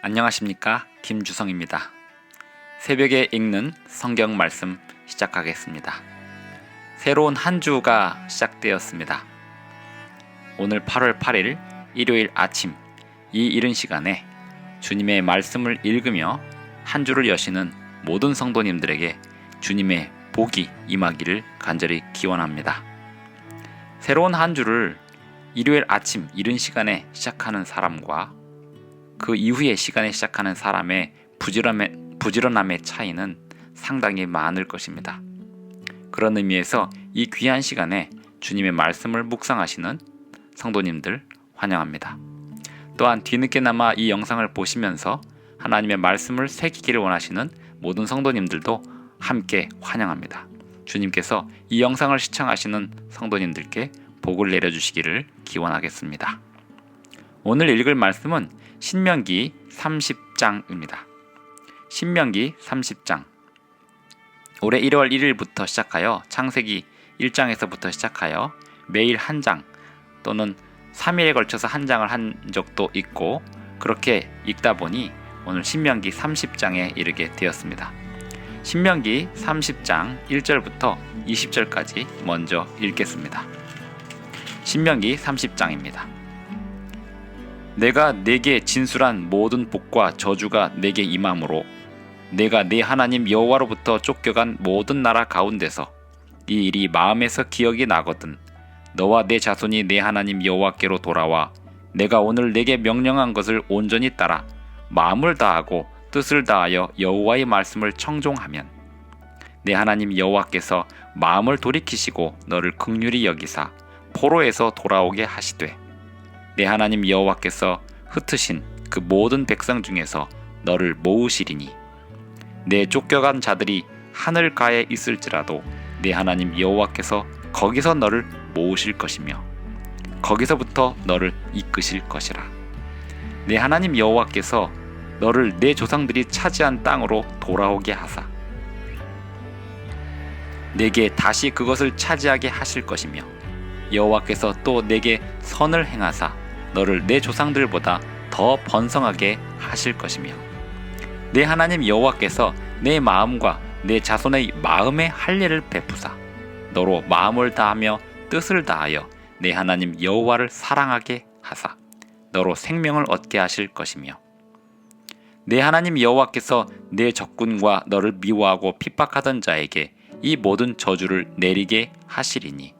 안녕하십니까, 김주성입니다. 새벽에 읽는 성경 말씀 시작하겠습니다. 새로운 한 주가 시작되었습니다. 오늘 8월 8일 일요일 아침 이 이른 시간에 주님의 말씀을 읽으며 한 주를 여시는 모든 성도님들에게 주님의 복이 임하기를 간절히 기원합니다. 새로운 한 주를 일요일 아침 이른 시간에 시작하는 사람과 그 이후의 시간에 시작하는 사람의 부지런함의 차이는 상당히 많을 것입니다. 그런 의미에서 이 귀한 시간에 주님의 말씀을 묵상하시는 성도님들 환영합니다. 또한 뒤늦게나마 이 영상을 보시면서 하나님의 말씀을 새기기를 원하시는 모든 성도님들도 함께 환영합니다. 주님께서 이 영상을 시청하시는 성도님들께 복을 내려주시기를 기원하겠습니다. 오늘 읽을 말씀은 신명기 30장입니다. 신명기 30장. 올해 1월 1일부터 시작하여 창세기 1장에서부터 시작하여 매일 한 장 또는 3일에 걸쳐서 한 장을 한 적도 있고 그렇게 읽다 보니 오늘 신명기 30장에 이르게 되었습니다. 신명기 30장 1절부터 20절까지 먼저 읽겠습니다. 신명기 30장입니다. 내가 네게 진술한 모든 복과 저주가 네게 임함으로 내가 네 하나님 여호와로부터 쫓겨간 모든 나라 가운데서 이 일이 마음에서 기억이 나거든 너와 네 자손이 네 하나님 여호와께로 돌아와 내가 오늘 네게 명령한 것을 온전히 따라 마음을 다하고 뜻을 다하여 여호와의 말씀을 청종하면 네 하나님 여호와께서 마음을 돌이키시고 너를 긍휼히 여기사 포로에서 돌아오게 하시되 내 하나님 여호와께서 흩으신 그 모든 백성 중에서 너를 모으시리니 내 쫓겨간 자들이 하늘가에 있을지라도 내 하나님 여호와께서 거기서 너를 모으실 것이며 거기서부터 너를 이끄실 것이라. 내 하나님 여호와께서 너를 내 조상들이 차지한 땅으로 돌아오게 하사 내게 다시 그것을 차지하게 하실 것이며 여호와께서 또 내게 선을 행하사 너를 내 조상들보다 더 번성하게 하실 것이며 내 하나님 여호와께서 내 마음과 내 자손의 마음에 할례를 베푸사 너로 마음을 다하며 뜻을 다하여 내 하나님 여호와를 사랑하게 하사 너로 생명을 얻게 하실 것이며 내 하나님 여호와께서 내 적군과 너를 미워하고 핍박하던 자에게 이 모든 저주를 내리게 하시리니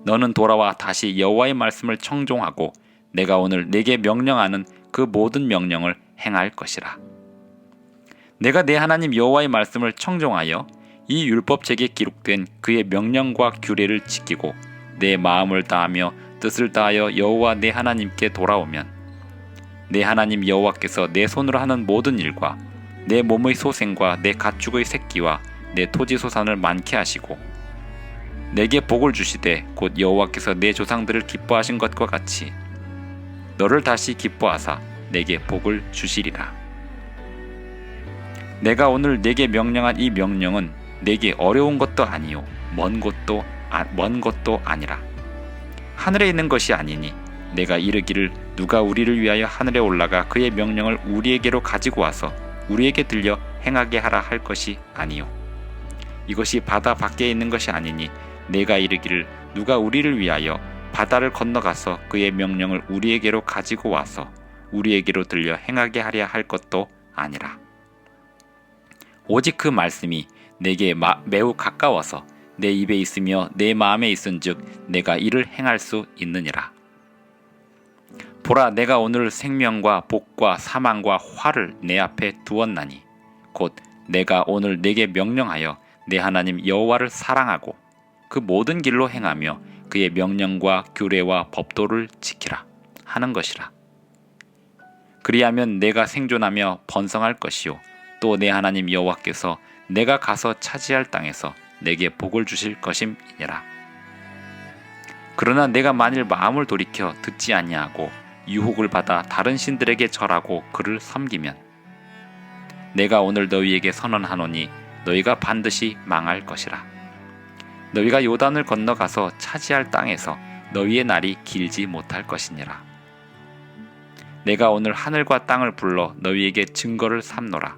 너는 돌아와 다시 여호와의 말씀을 청종하고 내가 오늘 네게 명령하는 그 모든 명령을 행할 것이라. 내가 내 하나님 여호와의 말씀을 청종하여 이 율법책에 기록된 그의 명령과 규례를 지키고 내 마음을 다하며 뜻을 다하여 여호와 내 하나님께 돌아오면 내 하나님 여호와께서 내 손으로 하는 모든 일과 내 몸의 소생과 내 가축의 새끼와 내 토지 소산을 많게 하시고 내게 복을 주시되 곧 여호와께서 내 조상들을 기뻐하신 것과 같이 너를 다시 기뻐하사 내게 복을 주시리라. 내가 오늘 내게 명령한 이 명령은 내게 어려운 것도 아니요 먼 것도 아니라 하늘에 있는 것이 아니니 내가 이르기를 누가 우리를 위하여 하늘에 올라가 그의 명령을 우리에게로 가지고 와서 우리에게 들려 행하게 하라 할 것이 아니요 이것이 바다 밖에 있는 것이 아니니 내가 이르기를 누가 우리를 위하여 바다를 건너가서 그의 명령을 우리에게로 가지고 와서 우리에게로 들려 행하게 하려 할 것도 아니라 오직 그 말씀이 내게 매우 가까워서 내 입에 있으며 내 마음에 있은즉 내가 이를 행할 수 있느니라. 보라 내가 오늘 생명과 복과 사망과 화를 내 앞에 두었나니 곧 내가 오늘 네게 명령하여 내 하나님 여호와를 사랑하고 그 모든 길로 행하며 그의 명령과 규례와 법도를 지키라 하는 것이라. 그리하면 내가 생존하며 번성할 것이요 또 내 하나님 여호와께서 내가 가서 차지할 땅에서 내게 복을 주실 것임이니라. 그러나 내가 만일 마음을 돌이켜 듣지 아니하고 유혹을 받아 다른 신들에게 절하고 그를 섬기면 내가 오늘 너희에게 선언하노니 너희가 반드시 망할 것이라. 너희가 요단을 건너가서 차지할 땅에서 너희의 날이 길지 못할 것이니라. 내가 오늘 하늘과 땅을 불러 너희에게 증거를 삼노라.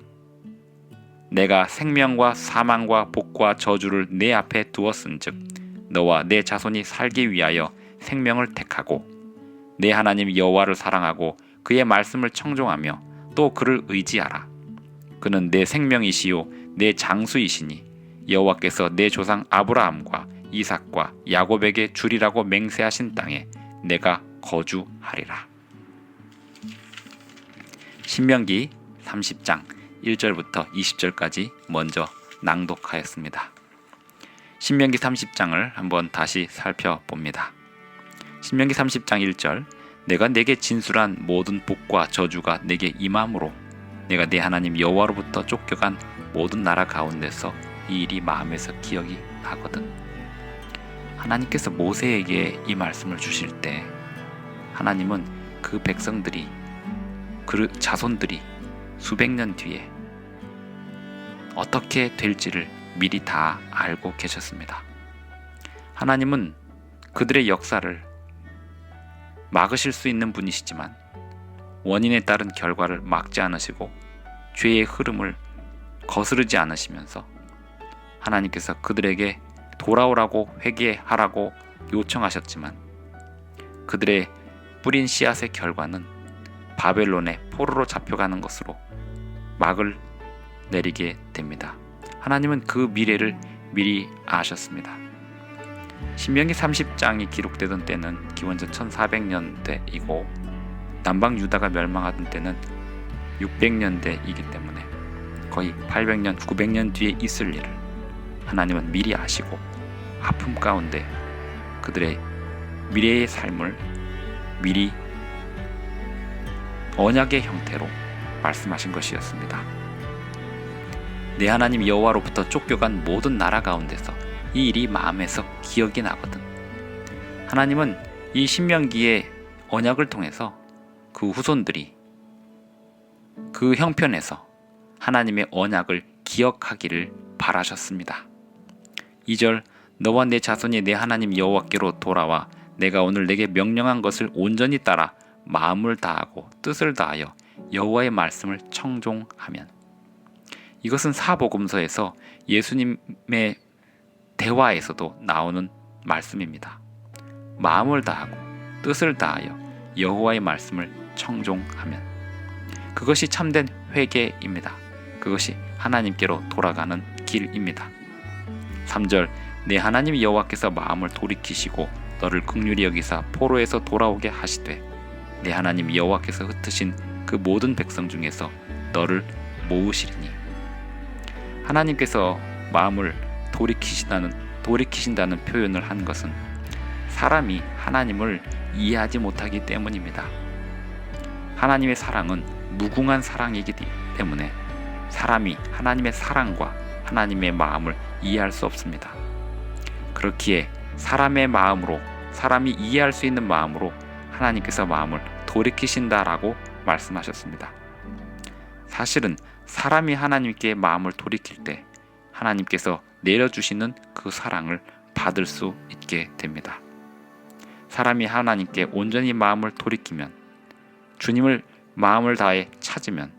내가 생명과 사망과 복과 저주를 내 앞에 두었은즉 너와 내 자손이 살기 위하여 생명을 택하고 내 하나님 여호와를 사랑하고 그의 말씀을 청종하며 또 그를 의지하라. 그는 내 생명이시요 내 장수이시니 여호와께서 내 조상 아브라함과 이삭과 야곱에게 주리라고 맹세하신 땅에 내가 거주하리라. 신명기 30장 1절부터 20절까지 먼저 낭독하였습니다. 신명기 30장을 한번 다시 살펴봅니다. 신명기 30장 1절 내가 내게 진술한 모든 복과 저주가 내게 임함으로 내가 내 하나님 여호와로부터 쫓겨간 모든 나라 가운데서 이 일이 마음에서 기억이 나거든. 하나님께서 모세에게 이 말씀을 주실 때 하나님은 그 백성들이 그 자손들이 수백 년 뒤에 어떻게 될지를 미리 다 알고 계셨습니다. 하나님은 그들의 역사를 막으실 수 있는 분이시지만 원인에 따른 결과를 막지 않으시고 죄의 흐름을 거스르지 않으시면서 하나님께서 그들에게 돌아오라고 회개하라고 요청하셨지만 그들의 뿌린 씨앗의 결과는 바벨론의 포로로 잡혀가는 것으로 막을 내리게 됩니다. 하나님은 그 미래를 미리 아셨습니다. 신명기 30장이 기록되던 때는 기원전 1400년대이고 남방 유다가 멸망하던 때는 600년대이기 때문에 거의 800년, 900년 뒤에 있을 일을 하나님은 미리 아시고 아픔 가운데 그들의 미래의 삶을 미리 언약의 형태로 말씀하신 것이었습니다. 내 하나님 여호와로부터 쫓겨간 모든 나라 가운데서 이 일이 마음에서 기억이 나거든. 하나님은 이 신명기의 언약을 통해서 그 후손들이 그 형편에서 하나님의 언약을 기억하기를 바라셨습니다. 2절 너와 내 자손이 내 하나님 여호와께로 돌아와 내가 오늘 내게 명령한 것을 온전히 따라 마음을 다하고 뜻을 다하여 여호와의 말씀을 청종하면. 이것은 사복음서에서 예수님의 대화에서도 나오는 말씀입니다. 마음을 다하고 뜻을 다하여 여호와의 말씀을 청종하면 그것이 참된 회개입니다. 그것이 하나님께로 돌아가는 길입니다. 3절 내 하나님 여호와께서 마음을 돌이키시고 너를 긍휼히 여기사 포로에서 돌아오게 하시되 내 하나님 여호와께서 흩으신 그 모든 백성 중에서 너를 모으시리니. 하나님께서 마음을 돌이키신다는 표현을 한 것은 사람이 하나님을 이해하지 못하기 때문입니다. 하나님의 사랑은 무궁한 사랑이기 때문에 사람이 하나님의 사랑과 하나님의 마음을 이해할 수 없습니다. 그렇기에 사람의 마음으로, 사람이 이해할 수 있는 마음으로 하나님께서 마음을 돌이키신다라고 말씀하셨습니다. 사실은 사람이 하나님께 마음을 돌이킬 때 하나님께서 내려주시는 그 사랑을 받을 수 있게 됩니다. 사람이 하나님께 온전히 마음을 돌이키면, 주님을 마음을 다해 찾으면,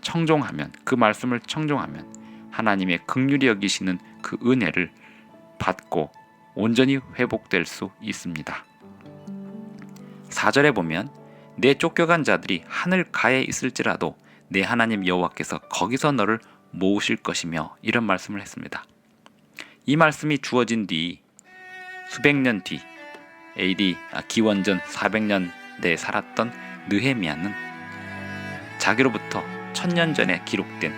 청종하면, 그 말씀을 청종하면 하나님의 긍휼히 여기시는 그 은혜를 받고 온전히 회복될 수 있습니다. 4절에 보면 내 쫓겨간 자들이 하늘가에 있을지라도 내 하나님 여호와께서 거기서 너를 모으실 것이며, 이런 말씀을 했습니다. 이 말씀이 주어진 뒤 수백 년 뒤 기원전 400년대에 살았던 느헤미야는 자기로부터 1000년 전에 기록된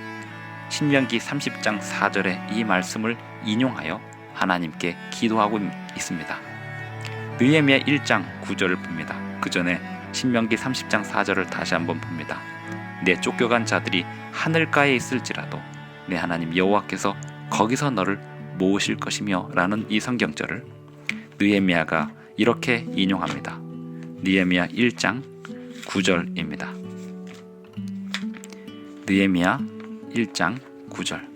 신명기 30장 4절의 이 말씀을 인용하여 하나님께 기도하고 있습니다. 느헤미야 1장 9절을 봅니다. 그 전에 신명기 30장 4절을 다시 한번 봅니다. 내 쫓겨간 자들이 하늘가에 있을지라도 내 하나님 여호와께서 거기서 너를 모으실 것이며 라는 이 성경절을 느헤미야가 이렇게 인용합니다. 느헤미야 1장 9절입니다. 느헤미야 1장 9절.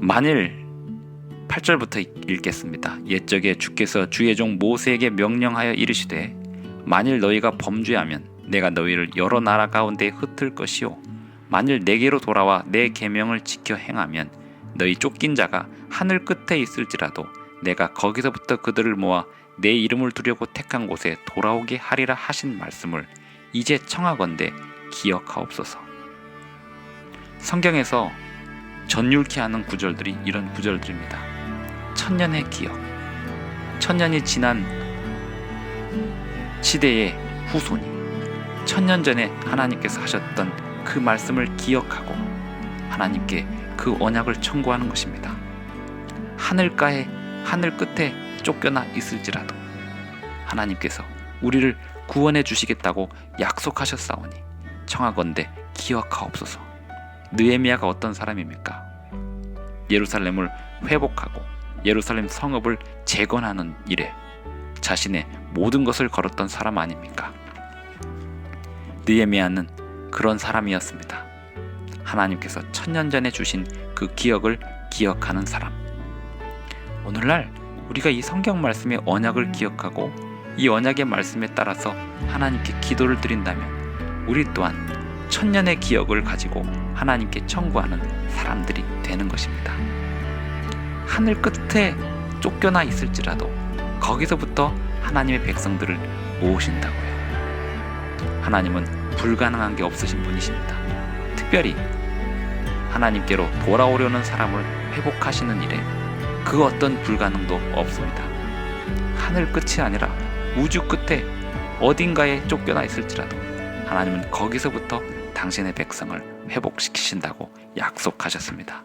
만일 8절부터 읽겠습니다. 옛적에 주께서 주의 종 모세에게 명령하여 이르시되 만일 너희가 범죄하면 내가 너희를 여러 나라 가운데 흩을 것이요 만일 내게로 돌아와 내 계명을 지켜 행하면 너희 쫓긴 자가 하늘 끝에 있을지라도 내가 거기서부터 그들을 모아 내 이름을 두려고 택한 곳에 돌아오게 하리라 하신 말씀을 이제 청하건대 기억하옵소서. 성경에서 전율케 하는 구절들이 이런 구절들입니다. 천년의 기억. 천년이 지난 시대의 후손이 천년 전에 하나님께서 하셨던 그 말씀을 기억하고 하나님께 그 언약을 청구하는 것입니다. 하늘가에 하늘 끝에 쫓겨나 있을지라도 하나님께서 우리를 구원해 주시겠다고 약속하셨사오니 청하건대 기억하옵소서. 느헤미야가 어떤 사람입니까? 예루살렘을 회복하고 예루살렘 성읍을 재건하는 일에 자신의 모든 것을 걸었던 사람 아닙니까? 느헤미야는 그런 사람이었습니다. 하나님께서 천년 전에 주신 그 기억을 기억하는 사람. 오늘날 우리가 이 성경 말씀의 언약을 기억하고 이 언약의 말씀에 따라서 하나님께 기도를 드린다면 우리 또한 천년의 기억을 가지고 하나님께 청구하는 사람들이 되는 것입니다. 하늘 끝에 쫓겨나 있을지라도 거기서부터 하나님의 백성들을 모으신다고요. 하나님은 불가능한 게 없으신 분이십니다. 특별히 하나님께로 돌아오려는 사람을 회복하시는 일에 그 어떤 불가능도 없습니다. 하늘 끝이 아니라 우주 끝에 어딘가에 쫓겨나 있을지라도 하나님은 거기서부터 당신의 백성을 회복시키신다고 약속하셨습니다.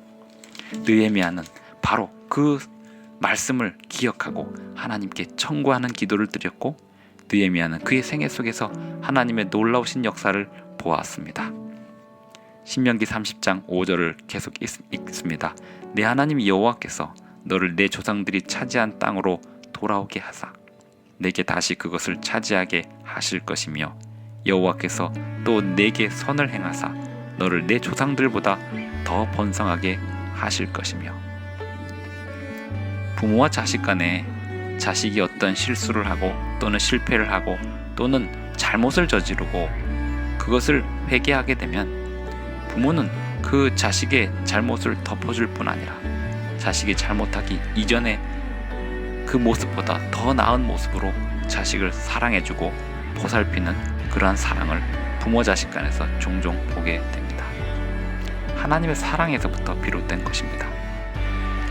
느헤미야는 바로 그 말씀을 기억하고 하나님께 청구하는 기도를 드렸고 느헤미야는 그의 생애 속에서 하나님의 놀라우신 역사를 보았습니다. 신명기 30장 5절을 계속 읽습니다. 내 하나님 여호와께서 너를 내 조상들이 차지한 땅으로 돌아오게 하사 내게 다시 그것을 차지하게 하실 것이며 여호와께서 또 내게 선을 행하사 너를 내 조상들보다 더 번성하게 하실 것이며. 부모와 자식 간에 자식이 어떤 실수를 하고 또는 실패를 하고 또는 잘못을 저지르고 그것을 회개하게 되면 부모는 그 자식의 잘못을 덮어줄 뿐 아니라 자식이 잘못하기 이전에 그 모습보다 더 나은 모습으로 자식을 사랑해주고 보살피는 그러한 사랑을 부모 자식 간에서 종종 보게 됩니다. 하나님의 사랑에서부터 비롯된 것입니다.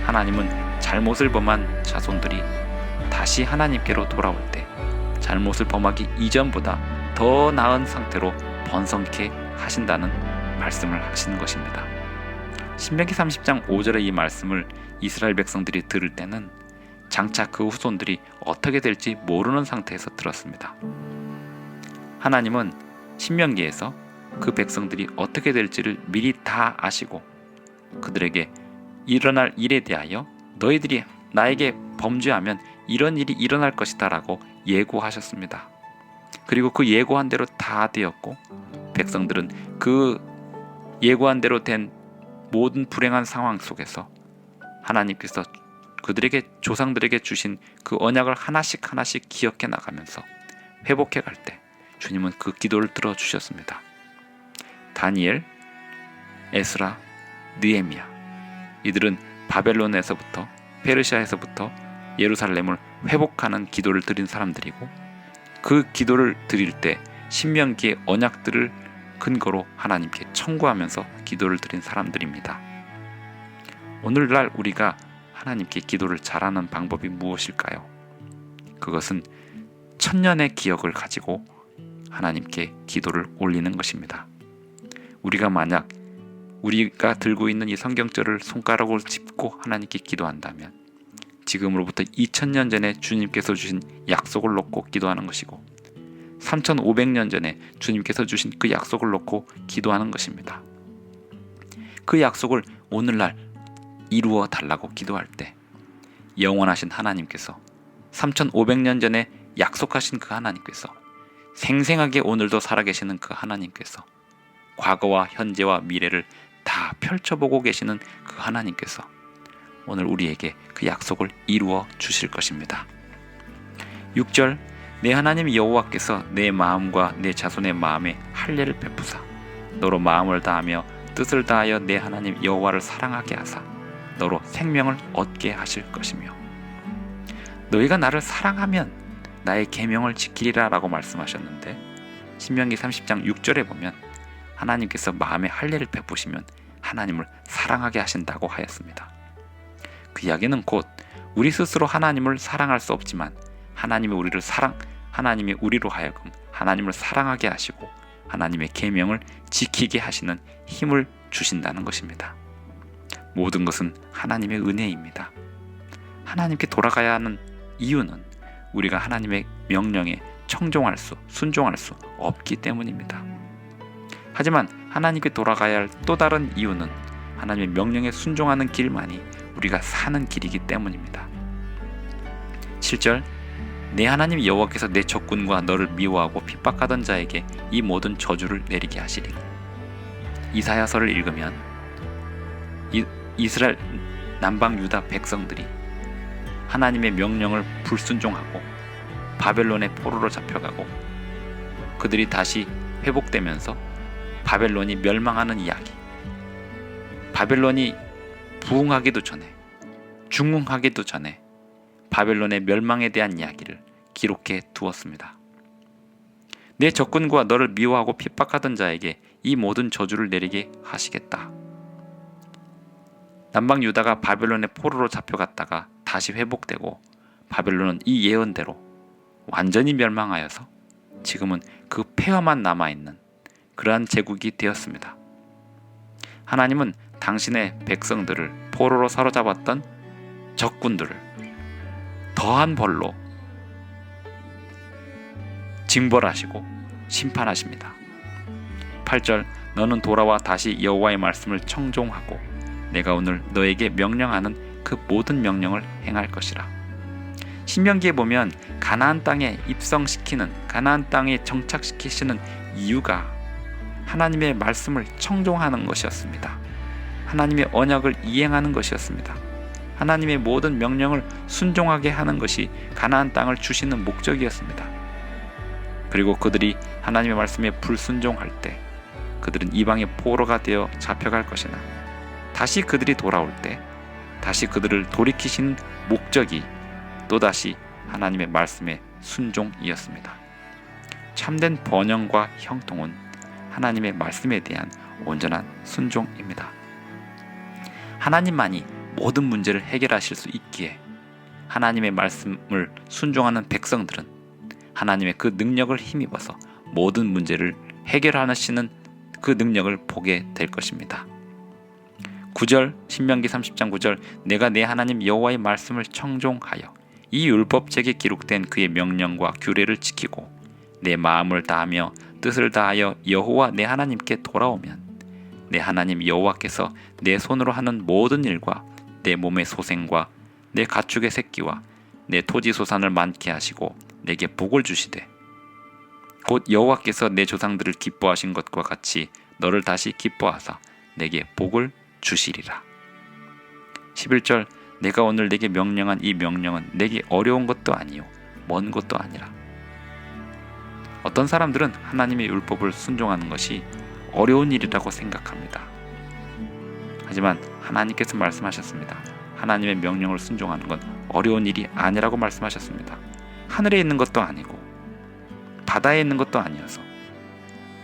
하나님은 잘못을 범한 자손들이 다시 하나님께로 돌아올 때 잘못을 범하기 이전보다 더 나은 상태로 번성케 하신다는 말씀을 하시는 것입니다. 신명기 30장 5절의 이 말씀을 이스라엘 백성들이 들을 때는 장차 그 후손들이 어떻게 될지 모르는 상태에서 들었습니다. 하나님은 신명기에서 그 백성들이 어떻게 될지를 미리 다 아시고 그들에게 일어날 일에 대하여 너희들이 나에게 범죄하면 이런 일이 일어날 것이다 라고 예고하셨습니다. 그리고 그 예고한 대로 다 되었고 백성들은 그 예고한 대로 된 모든 불행한 상황 속에서 하나님께서 그들에게 조상들에게 주신 그 언약을 하나씩 기억해 나가면서 회복해 갈 때 주님은 그 기도를 들어주셨습니다. 다니엘, 에스라, 느헤미야 이들은 바벨론에서부터 페르시아에서부터 예루살렘을 회복하는 기도를 드린 사람들이고 그 기도를 드릴 때 신명기의 언약들을 근거로 하나님께 청구하면서 기도를 드린 사람들입니다. 오늘날 우리가 하나님께 기도를 잘하는 방법이 무엇일까요? 그것은 천년의 기억을 가지고 하나님께 기도를 올리는 것입니다. 우리가 만약 우리가 들고 있는 이 성경절을 손가락으로 짚고 하나님께 기도한다면 지금으로부터 2000년 전에 주님께서 주신 약속을 놓고 기도하는 것이고 3500년 전에 주님께서 주신 그 약속을 놓고 기도하는 것입니다. 그 약속을 오늘날 이루어 달라고 기도할 때 영원하신 하나님께서 3500년 전에 약속하신 그 하나님께서 생생하게 오늘도 살아계시는 그 하나님께서 과거와 현재와 미래를 다 펼쳐보고 계시는 그 하나님께서 오늘 우리에게 그 약속을 이루어 주실 것입니다. 6절 내 하나님 여호와께서 내 마음과 내 자손의 마음에 할례를 베푸사 너로 마음을 다하며 뜻을 다하여 내 하나님 여호와를 사랑하게 하사 너로 생명을 얻게 하실 것이며 너희가 나를 사랑하면 나의 계명을 지키리라 라고 말씀하셨는데 신명기 30장 6절에 보면 하나님께서 마음에 할례를 베푸시면 하나님을 사랑하게 하신다고 하였습니다. 그 이야기는 곧 우리 스스로 하나님을 사랑할 수 없지만 하나님이 우리로 하여금 하나님을 사랑하게 하시고 하나님의 계명을 지키게 하시는 힘을 주신다는 것입니다. 모든 것은 하나님의 은혜입니다. 하나님께 돌아가야 하는 이유는 우리가 하나님의 명령에 순종할 수 없기 때문입니다. 하지만 하나님께 돌아가야 할 또 다른 이유는 하나님의 명령에 순종하는 길만이 우리가 사는 길이기 때문입니다. 7절 내 하나님 여호와께서 내 적군과 너를 미워하고 핍박하던 자에게 이 모든 저주를 내리게 하시리니 이사야서를 읽으면 이스라엘 남방 유다 백성들이 하나님의 명령을 불순종하고 바벨론의 포로로 잡혀가고 그들이 다시 회복되면서 바벨론이 멸망하는 이야기, 바벨론이 부흥하기도 전에 중흥하기도 전에 바벨론의 멸망에 대한 이야기를 기록해 두었습니다. 내 적군과 너를 미워하고 핍박하던 자에게 이 모든 저주를 내리게 하시겠다. 남방 유다가 바벨론의 포로로 잡혀갔다가 다시 회복되고 바벨론은 이 예언대로 완전히 멸망하여서 지금은 그 폐허만 남아있는 그러한 제국이 되었습니다. 하나님은 당신의 백성들을 포로로 사로잡았던 적군들을 더한 벌로 징벌하시고 심판하십니다. 8절 너는 돌아와 다시 여호와의 말씀을 청종하고 내가 오늘 너에게 명령하는 그 모든 명령을 행할 것이라. 신명기에 보면 가나안 땅에 입성시키는 가나안 땅에 정착시키시는 이유가 하나님의 말씀을 청종하는 것이었습니다. 하나님의 언약을 이행하는 것이었습니다. 하나님의 모든 명령을 순종하게 하는 것이 가나안 땅을 주시는 목적이었습니다. 그리고 그들이 하나님의 말씀에 불순종할 때 그들은 이방의 포로가 되어 잡혀갈 것이나 다시 그들이 돌아올 때 다시 그들을 돌이키신 목적이 또다시 하나님의 말씀의 순종이었습니다. 참된 번영과 형통은 하나님의 말씀에 대한 온전한 순종입니다. 하나님만이 모든 문제를 해결하실 수 있기에 하나님의 말씀을 순종하는 백성들은 하나님의 그 능력을 힘입어서 모든 문제를 해결하시는 그 능력을 보게 될 것입니다. 9절 신명기 30장 9절 내가 내 하나님 여호와의 말씀을 청종하여 이 율법책에 기록된 그의 명령과 규례를 지키고 내 마음을 다하며 뜻을 다하여 여호와 내 하나님께 돌아오면 내 하나님 여호와께서 내 손으로 하는 모든 일과 내 몸의 소생과 내 가축의 새끼와 내 토지 소산을 많게 하시고 내게 복을 주시되 곧 여호와께서 내 조상들을 기뻐하신 것과 같이 너를 다시 기뻐하사 내게 복을 주시리라. 11절 내가 오늘 내게 명령한 이 명령은 내게 어려운 것도 아니요 먼 것도 아니라. 어떤 사람들은 하나님의 율법을 순종하는 것이 어려운 일이라고 생각합니다. 하지만 하나님께서 말씀하셨습니다. 하나님의 명령을 순종하는 건 어려운 일이 아니라고 말씀하셨습니다. 하늘에 있는 것도 아니고 바다에 있는 것도 아니어서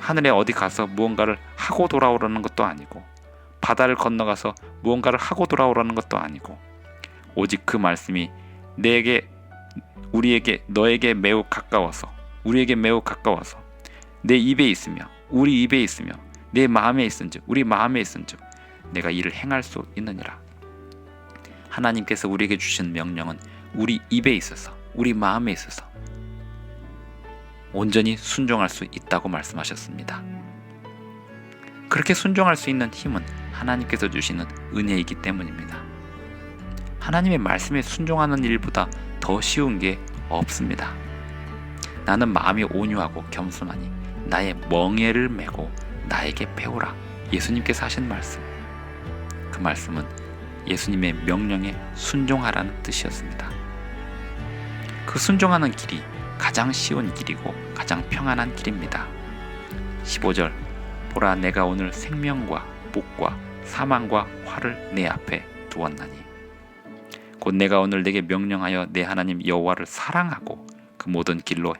하늘에 어디 가서 무언가를 하고 돌아오라는 것도 아니고 바다를 건너가서 무언가를 하고 돌아오라는 것도 아니고 오직 그 말씀이 너에게 매우 가까워서 우리에게 매우 가까워서 내 입에 있으며 우리 입에 있으며 내 마음에 있은즉 우리 마음에 있은즉 내가 이를 행할 수 있느니라. 하나님께서 우리에게 주신 명령은 우리 입에 있어서 우리 마음에 있어서 온전히 순종할 수 있다고 말씀하셨습니다. 그렇게 순종할 수 있는 힘은 하나님께서 주시는 은혜이기 때문입니다. 하나님의 말씀에 순종하는 일보다 더 쉬운 게 없습니다. 나는 마음이 온유하고 겸손하니 나의 멍에를 메고 나에게 배우라. 예수님께서 하신 말씀. 그 말씀은 예수님의 명령에 순종하라는 뜻이었습니다. 그 순종하는 길이 가장 쉬운 길이고 가장 평안한 길입니다. 15절 보라 내가 오늘 생명과 복과 사망과 화를 내 앞에 두었나니 곧 내가 오늘 내게 명령하여 내 하나님 여호와를 사랑하고 그 모든 길로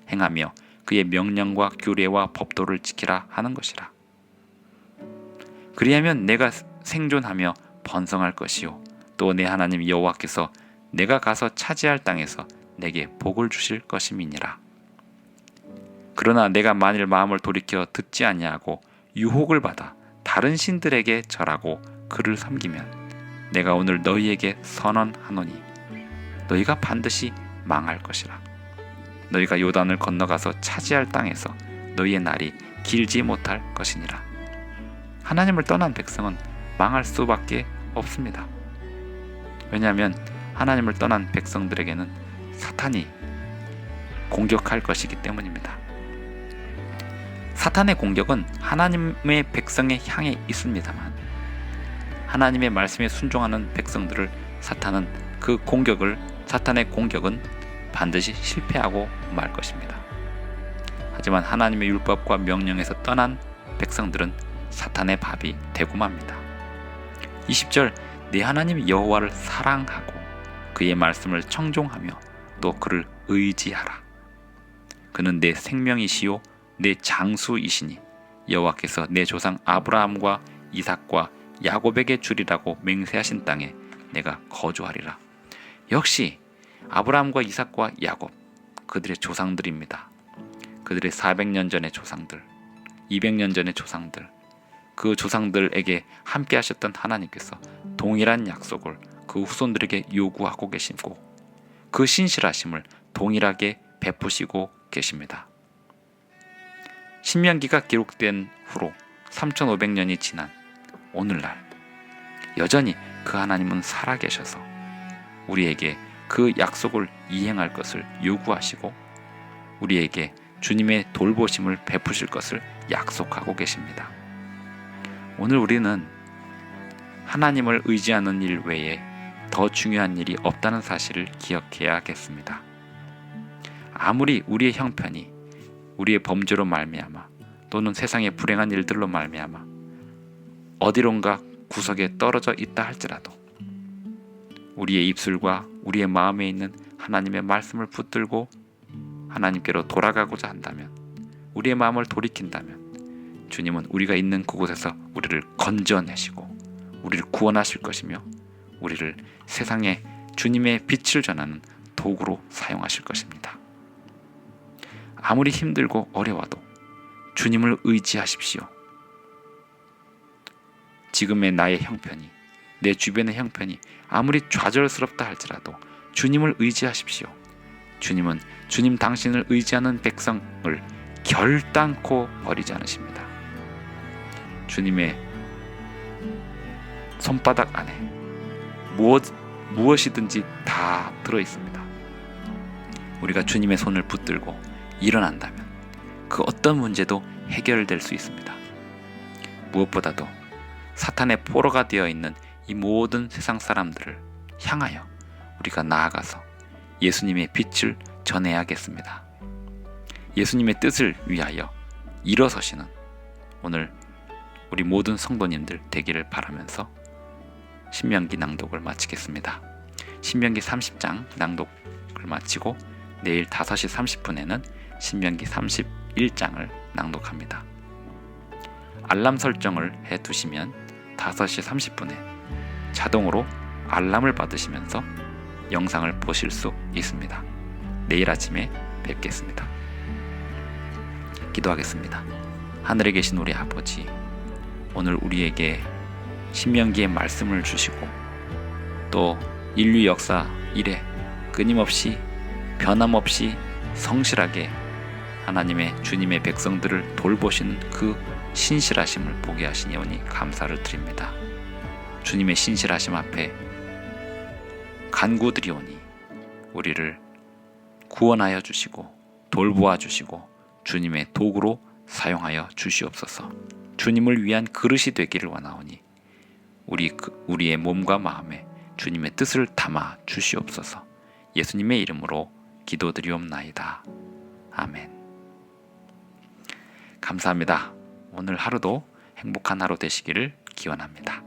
행하며 그의 명령과 규례와 법도를 지키라 하는 것이라. 그리하면 내가 생존하며 번성할 것이요 또 내 하나님 여호와께서 내가 가서 차지할 땅에서 내게 복을 주실 것임이니라. 그러나 내가 만일 마음을 돌이켜 듣지 아니하고 유혹을 받아 다른 신들에게 절하고 그를 섬기면 내가 오늘 너희에게 선언하노니 너희가 반드시 망할 것이라. 너희가 요단을 건너가서 차지할 땅에서 너희의 날이 길지 못할 것이니라. 하나님을 떠난 백성은 망할 수밖에 없습니다. 왜냐하면 하나님을 떠난 백성들에게는 사탄이 공격할 것이기 때문입니다. 사탄의 공격은 하나님의 백성에 향해 있습니다만 하나님의 말씀에 순종하는 백성들을 사탄의 공격은 반드시 실패하고 말 것입니다. 하지만 하나님의 율법과 명령에서 떠난 백성들은 사탄의 밥이 되고 맙니다. 20절 내 하나님 여호와를 사랑하고 그의 말씀을 청종하며 또 그를 의지하라. 그는 내 생명이시요 내 장수이시니 여호와께서 내 조상 아브라함과 이삭과 야곱에게 주리라고 맹세하신 땅에 내가 거주하리라. 역시 아브라함과 이삭과 야곱 그들의 조상들입니다. 그들의 400년 전의 조상들, 200년 전의 조상들, 그 조상들에게 함께 하셨던 하나님께서 동일한 약속을 그 후손들에게 요구하고 계시고 그 신실하심을 동일하게 베푸시고 계십니다. 신명기가 기록된 후로 3500년이 지난 오늘날 여전히 그 하나님은 살아계셔서 우리에게 그 약속을 이행할 것을 요구하시고 우리에게 주님의 돌보심을 베푸실 것을 약속하고 계십니다. 오늘 우리는 하나님을 의지하는 일 외에 더 중요한 일이 없다는 사실을 기억해야겠습니다. 아무리 우리의 형편이 우리의 범죄로 말미암아 또는 세상의 불행한 일들로 말미암아 어디론가 구석에 떨어져 있다 할지라도 우리의 입술과 우리의 마음에 있는 하나님의 말씀을 붙들고 하나님께로 돌아가고자 한다면 우리의 마음을 돌이킨다면 주님은 우리가 있는 그곳에서 우리를 건져내시고 우리를 구원하실 것이며 우리를 세상에 주님의 빛을 전하는 도구로 사용하실 것입니다. 아무리 힘들고 어려워도 주님을 의지하십시오. 지금의 나의 형편이, 내 주변의 형편이 아무리 좌절스럽다 할지라도 주님을 의지하십시오. 주님은 주님 당신을 의지하는 백성을 결단코 버리지 않으십니다. 주님의 손바닥 안에 무엇이든지 다 들어있습니다. 우리가 주님의 손을 붙들고 일어난다면 그 어떤 문제도 해결될 수 있습니다. 무엇보다도 사탄의 포로가 되어 있는 이 모든 세상 사람들을 향하여 우리가 나아가서 예수님의 빛을 전해야겠습니다. 예수님의 뜻을 위하여 일어서시는 오늘 우리 모든 성도님들 되기를 바라면서 신명기 낭독을 마치겠습니다. 신명기 30장 낭독을 마치고 내일 5시 30분에는 신명기 31장을 낭독합니다. 알람 설정을 해두시면 5시 30분에 자동으로 알람을 받으시면서 영상을 보실 수 있습니다. 내일 아침에 뵙겠습니다. 기도하겠습니다. 하늘에 계신 우리 아버지, 오늘 우리에게 신명기의 말씀을 주시고 또 인류 역사 이래 끊임없이 변함없이 성실하게 하나님의 주님의 백성들을 돌보시는 그 신실하심을 보게 하시니오니 감사를 드립니다. 주님의 신실하심 앞에 간구드리오니 우리를 구원하여 주시고 돌보아 주시고 주님의 도구로 사용하여 주시옵소서. 주님을 위한 그릇이 되기를 원하오니 우리의 몸과 마음에 주님의 뜻을 담아 주시옵소서. 예수님의 이름으로 기도드리옵나이다. 아멘. 감사합니다. 오늘 하루도 행복한 하루 되시기를 기원합니다.